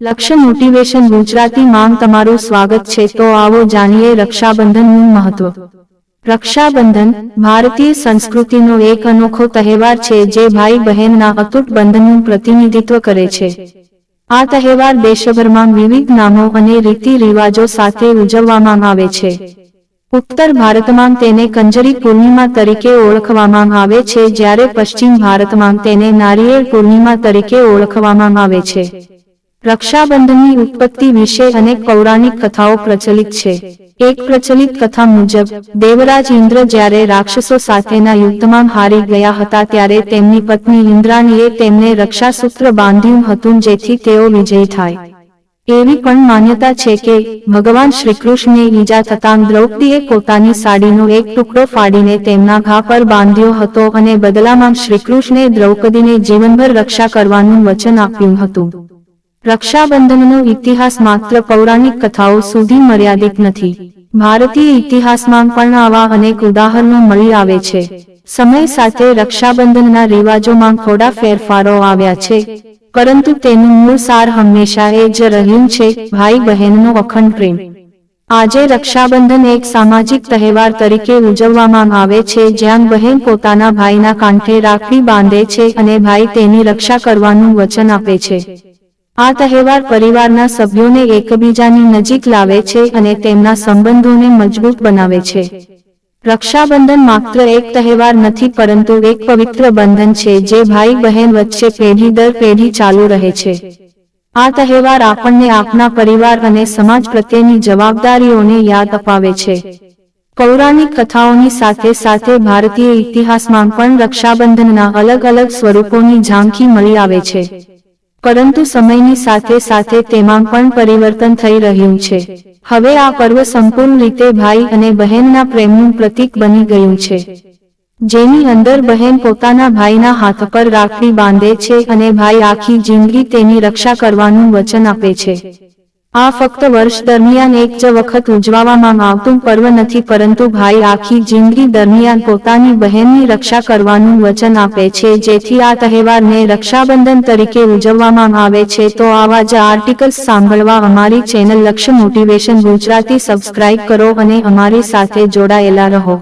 લક્ષ્ય મોટિવેશન ગુજરાતી માં તમારું સ્વાગત છે। તો આવો જાણીએ રક્ષાબંધનનું મહત્વ। રક્ષાબંધન ભારતીય સંસ્કૃતિનો એક અનોખો તહેવાર છે જે ભાઈ બહેનના અતૂટ બંધનનું પ્રતિનિધિત્વ કરે છે। આ તહેવાર દેશભરમાં વિવિધ નામો અને રીતિ રિવાજો સાથે ઉજવવામાં આવે છે। ઉત્તર ભારતમાં તેને કંજરી પૂર્ણિમા તરીકે ઓળખવામાં આવે છે, જ્યારે પશ્ચિમ ભારતમાં તેને નારિયેળ પૂર્ણિમા તરીકે ઓળખવામાં આવે છે। રક્ષાબંધનની ઉત્પત્તિ વિશે અનેક પૌરાણિક કથાઓ પ્રચલિત છે। એક પ્રચલિત કથા મુજબ દેવરાજ ઇન્દ્ર જ્યારે રાક્ષસો સાથેના યુદ્ધમાં હારી ગયા હતા ત્યારે તેમની પત્ની ઇન્દ્રાણીએ તેમને રક્ષાસૂત્ર બાંધ્યું હતું જેથી તેઓ વિજયી થાય। એવી પણ માન્યતા છે કે ભગવાન શ્રીકૃષ્ણને ઈજા થતાં દ્રૌપદીએ પોતાની સાડીનો એક ટુકડો ફાડીને તેમના ઘા પર બાંધ્યો હતો અને બદલામાં શ્રીકૃષ્ણે દ્રૌપદીને જીવનભર રક્ષા કરવાનું વચન આપ્યું હતું। રક્ષાબંધનનો ઇતિહાસ માત્ર પૌરાણિક કથાઓ સુધી મર્યાદિત નથી। ભારતીય ઇતિહાસમાં પણ આવા અનેક ઉદાહરણો મળી આવે છે। સમય સાથે રક્ષાબંધનના રિવાજોમાં થોડા ફેરફારો આવ્યા છે, પરંતુ તેનું મૂળ સાર હંમેશા એ જ રહ્યું છે, ભાઈ બહેનનો અખંડ પ્રેમ। આજે રક્ષાબંધન એક સામાજિક તહેવાર તરીકે ઉજવવામાં આવે છે જ્યાં બહેન પોતાના ભાઈના કાંઠે રાખડી બાંધે છે અને ભાઈ તેની રક્ષા કરવાનું વચન આપે છે। આ તહેવાર પરિવારના સભ્યોને એકબીજાની નજીક લાવે છે અને તેમના સંબંધોને મજબૂત બનાવે છે। રક્ષાબંધન માત્ર એક તહેવાર નથી પરંતુ એક પવિત્ર બંધન છે જે ભાઈ બહેન વચ્ચે પેઢી દર પેઢી ચાલુ રહે છે। આ તહેવાર આપણને આપણા પરિવાર અને સમાજ પ્રત્યેની જવાબદારીઓને યાદ અપાવે છે। પૌરાણિક કથાઓની સાથે સાથે ભારતીય ઇતિહાસમાં પણ રક્ષાબંધનના અલગ અલગ સ્વરૂપોની ઝાંખી મળી આવે છે, પરંતુ સમયની સાથે સાથે તેમાં પણ પરિવર્તન થઈ રહ્યું છે। હવે આ પર્વ સંપૂર્ણ રીતે ભાઈ અને બહેનના પ્રેમનું પ્રતીક બની ગયું છે, જેની અંદર બહેન પોતાના ભાઈના હાથ પર રાખડી બાંધે છે અને ભાઈ આખી જિંદગી તેની રક્ષા કરવાનું વચન આપે છે। આ ફક્ત વર્ષ દરમિયાન એક જ વખત ઉજવવામાં આવતું પર્વ નથી, પરંતુ ભાઈ આખી જિંદગી દરમિયાન પોતાની બહેનની રક્ષા કરવાનું વચન આપે છે, જેથી આ તહેવારને રક્ષાબંધન તરીકે ઉજવવામાં આવે છે। તો આવા જ આર્ટિકલ્સ સાંભળવા અમારી ચેનલ લક્ષ્ય મોટિવેશન ગુજરાતી સબસ્ક્રાઇબ કરો અને અમારી સાથે જોડાયેલા રહો।